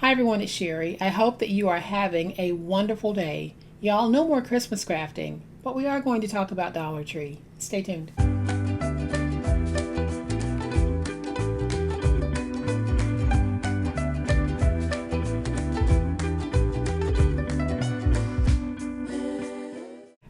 Hi everyone, it's Sherry. I hope that you are having a wonderful day. Y'all, no more Christmas crafting, but we are going to talk about Dollar Tree. Stay tuned.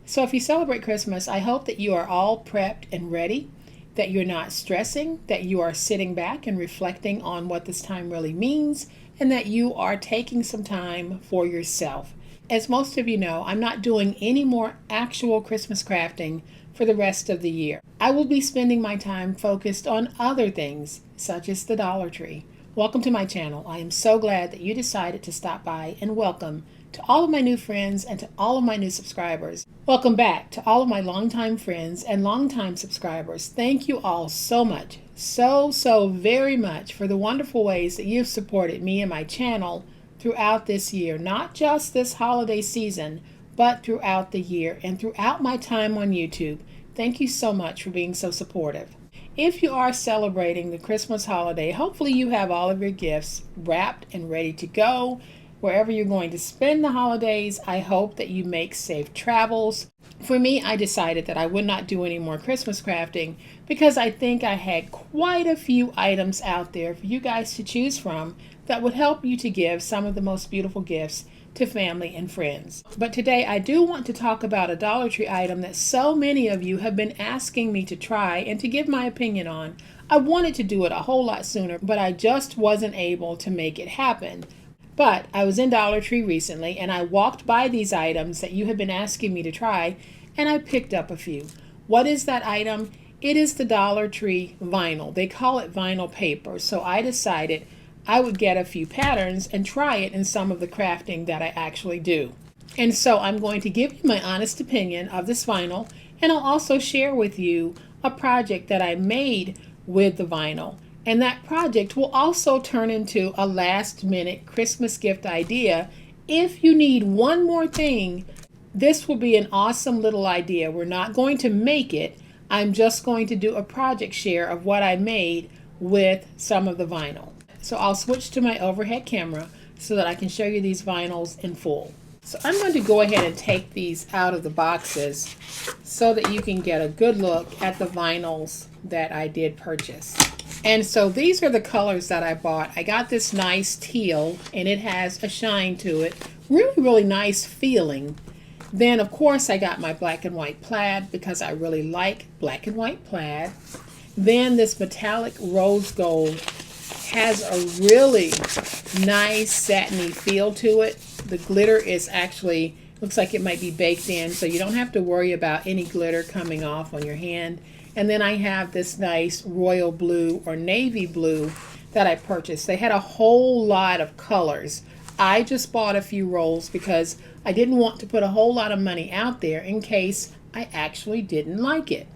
So if you celebrate Christmas, I hope that you are all prepped and ready, that you're not stressing, that you are sitting back and reflecting on what this time really means, and that you are taking some time for yourself. As most of you know, I'm not doing any more actual Christmas crafting for the rest of the year. I will be spending my time focused on other things, such as the Dollar Tree. Welcome to my channel. I am so glad that you decided to stop by, and welcome to all of my new friends and to all of my new subscribers. Welcome back to all of my longtime friends and longtime subscribers. Thank you all so much, so very much for the wonderful ways that you've supported me and my channel throughout this year, not just this holiday season, but throughout the year and throughout my time on YouTube. Thank you so much for being so supportive. If you are celebrating the Christmas holiday, hopefully you have all of your gifts wrapped and ready to go. Wherever you're going to spend the holidays, I hope that you make safe travels. For me, I decided that I would not do any more Christmas crafting because I think I had quite a few items out there for you guys to choose from that would help you to give some of the most beautiful gifts to family and friends. But today I do want to talk about a Dollar Tree item that so many of you have been asking me to try and to give my opinion on. I wanted to do it a whole lot sooner, but I just wasn't able to make it happen. But I was in Dollar Tree recently and I walked by these items that you have been asking me to try, and I picked up a few. What is that item? It is the Dollar Tree vinyl. They call it vinyl paper. So I decided I would get a few patterns and try it in some of the crafting that I actually do. And so I'm going to give you my honest opinion of this vinyl, and I'll also share with you a project that I made with the vinyl. And that project will also turn into a last-minute Christmas gift idea. If you need one more thing, this will be an awesome little idea. We're not going to make it. I'm just going to do a project share of what I made with some of the vinyl. So I'll switch to my overhead camera so that I can show you these vinyls in full. So I'm going to go ahead and take these out of the boxes so that you can get a good look at the vinyls that I did purchase. And so these are the colors that I bought. I got this nice teal, and it has a shine to it. Really nice feeling. Then, of course, I got my black and white plaid because I really like black and white plaid. Then this metallic rose gold has a really nice satiny feel to it. The glitter is actually, looks like it might be baked in, so you don't have to worry about any glitter coming off on your hand. And then I have this nice royal blue or navy blue that I purchased. They had a whole lot of colors. I just bought a few rolls because I didn't want to put a whole lot of money out there in case I actually didn't like it.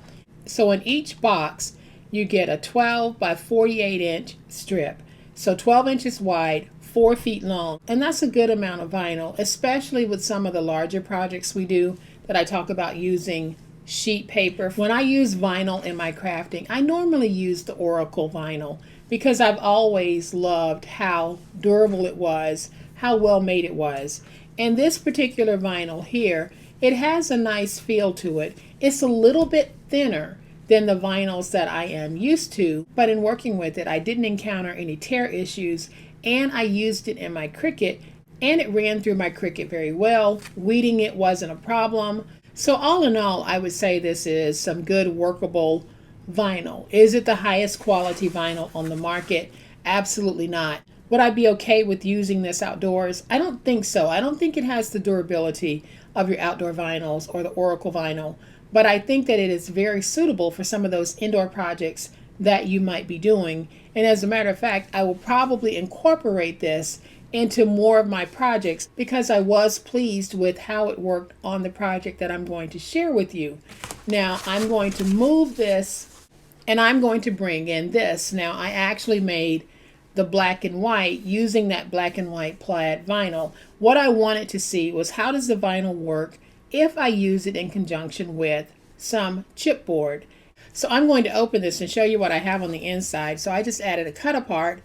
So in each box, you get a 12 by 48 inch strip. So 12 inches wide, 4 feet long. And that's a good amount of vinyl, especially with some of the larger projects we do that I talk about using sheet paper. When I use vinyl in my crafting, I normally use the Oracal vinyl because I've always loved how durable it was, how well made it was. And this particular vinyl here, it has a nice feel to it. It's a little bit thinner than the vinyls that I am used to, but in working with it, I didn't encounter any tear issues, and I used it in my Cricut, and it ran through my Cricut very well. Weeding it wasn't a problem. So all in all, I would say this is some good workable vinyl. Is it the highest quality vinyl on the market? Absolutely not. Would I be okay with using this outdoors? I don't think so. I don't think it has the durability of your outdoor vinyls or the Oracal vinyl, but I think that it is very suitable for some of those indoor projects that you might be doing. And as a matter of fact, I will probably incorporate this into more of my projects because I was pleased with how it worked on the project that I'm going to share with you. Now I'm going to move this and I'm going to bring in this. Now I actually made the black and white using that black and white plaid vinyl. What I wanted to see was how does the vinyl work if I use it in conjunction with some chipboard. So I'm going to open this and show you what I have on the inside. So I just added a cut apart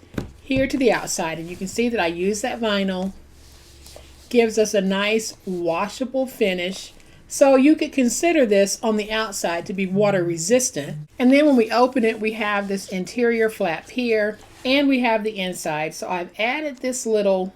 here to the outside. And you can see that I use that vinyl. Gives us a nice washable finish. So you could consider this on the outside to be water resistant. And then when we open it, we have this interior flap here and we have the inside. So I've added this little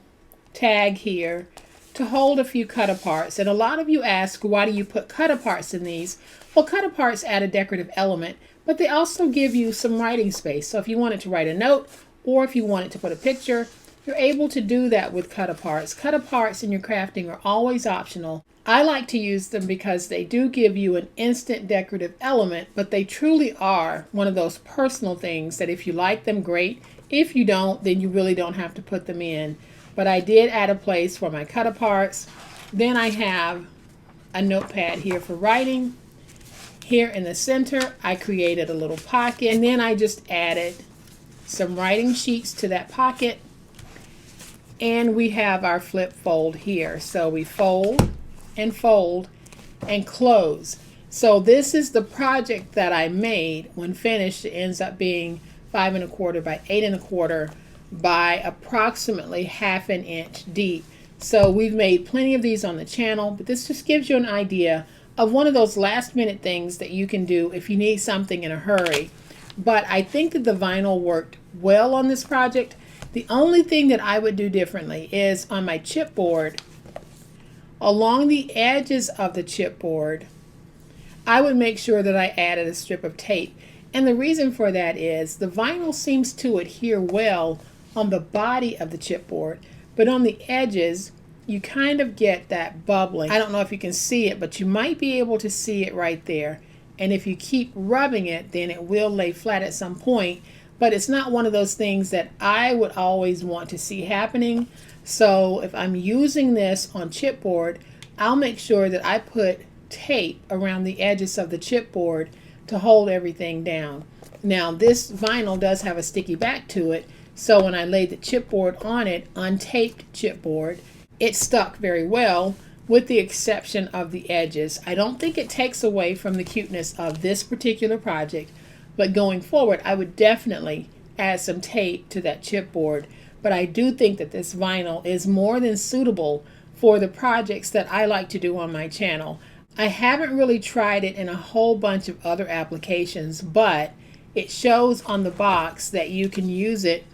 tag here to hold a few cut aparts. And a lot of you ask, why do you put cut aparts in these? Well, cut aparts add a decorative element, but they also give you some writing space. So if you wanted to write a note or if you wanted to put a picture, you're able to do that with cut aparts. Cut aparts in your crafting are always optional. I like to use them because they do give you an instant decorative element, but they truly are one of those personal things that if you like them, great. If you don't, then you really don't have to put them in. But I did add a place for my cut aparts. Then I have a notepad here for writing. Here in the center, I created a little pocket, and then I just added some writing sheets to that pocket. And we have our flip fold here. So we fold and close. So this is the project that I made. When finished, it ends up being 5 1/4 by 8 1/4 by approximately 1/2 inch deep. So we've made plenty of these on the channel, but this just gives you an idea of one of those last minute things that you can do if you need something in a hurry. But I think that the vinyl worked well on this project. The only thing that I would do differently is on my chipboard, along the edges of the chipboard, I would make sure that I added a strip of tape. And the reason for that is the vinyl seems to adhere well on the body of the chipboard, but on the edges, you kind of get that bubbling. I don't know if you can see it, but you might be able to see it right there. And if you keep rubbing it, then it will lay flat at some point. But it's not one of those things that I would always want to see happening. So if I'm using this on chipboard, I'll make sure that I put tape around the edges of the chipboard to hold everything down. Now this vinyl does have a sticky back to it, so when I laid the chipboard on it, untaped chipboard, it stuck very well with the exception of the edges. I don't think it takes away from the cuteness of this particular project, but going forward I would definitely add some tape to that chipboard. But I do think that this vinyl is more than suitable for the projects that I like to do on my channel. I haven't really tried it in a whole bunch of other applications, but it shows on the box that you can use it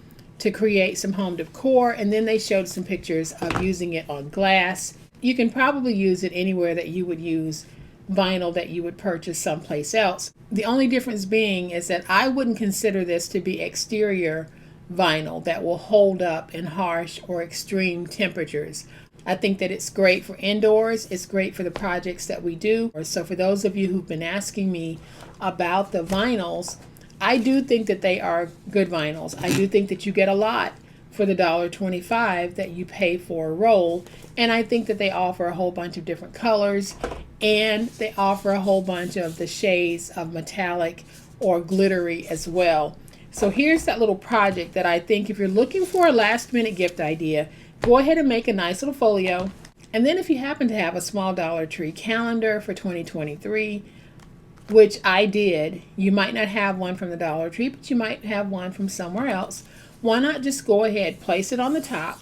to create some home decor, and then they showed some pictures of using it on glass. You can probably use it anywhere that you would use vinyl that you would purchase someplace else. The only difference being is that I wouldn't consider this to be exterior vinyl that will hold up in harsh or extreme temperatures. I think that it's great for indoors. It's great for the projects that we do. So for those of you who've been asking me about the vinyls, I do think that they are good vinyls. I do think that you get a lot for the $1.25 that you pay for a roll. And I think that they offer a whole bunch of different colors, and they offer a whole bunch of the shades of metallic or glittery as well. So here's that little project that I think if you're looking for a last minute gift idea, go ahead and make a nice little folio. And then if you happen to have a small Dollar Tree calendar for 2023, which I did, you might not have one from the Dollar Tree, but you might have one from somewhere else. Why not just go ahead, place it on the top,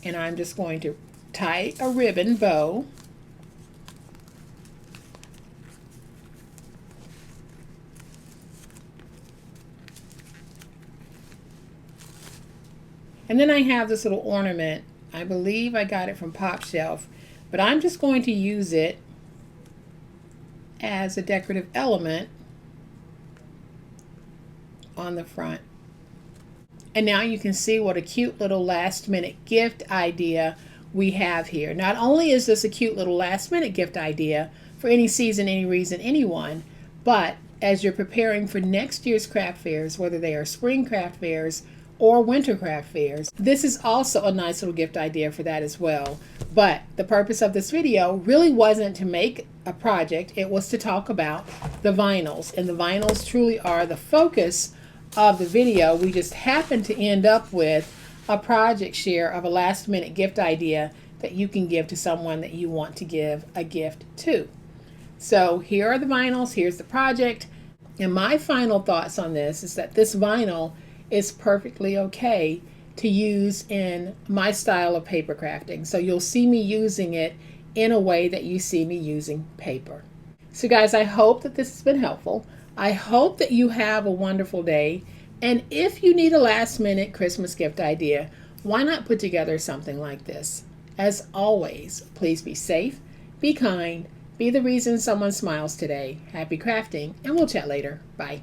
and I'm just going to tie a ribbon bow. And then I have this little ornament. I believe I got it from Pop Shelf, but I'm just going to use it as a decorative element on the front. And now you can see what a cute little last minute gift idea we have here. Not only is this a cute little last minute gift idea for any season, any reason, anyone, but as you're preparing for next year's craft fairs, whether they are spring craft fairs or winter craft fairs, this is also a nice little gift idea for that as well. But the purpose of this video really wasn't to make a project, it was to talk about the vinyls, and the vinyls truly are the focus of the video. We just happened to end up with a project share of a last minute gift idea that you can give to someone that you want to give a gift to. So here are the vinyls, here's the project, and my final thoughts on this is that this vinyl is perfectly okay to use in my style of paper crafting. So you'll see me using it in a way that you see me using paper. So guys, I hope that this has been helpful. I hope that you have a wonderful day. And if you need a last minute Christmas gift idea, why not put together something like this? As always, please be safe, be kind, be the reason someone smiles today. Happy crafting, and we'll chat later. Bye.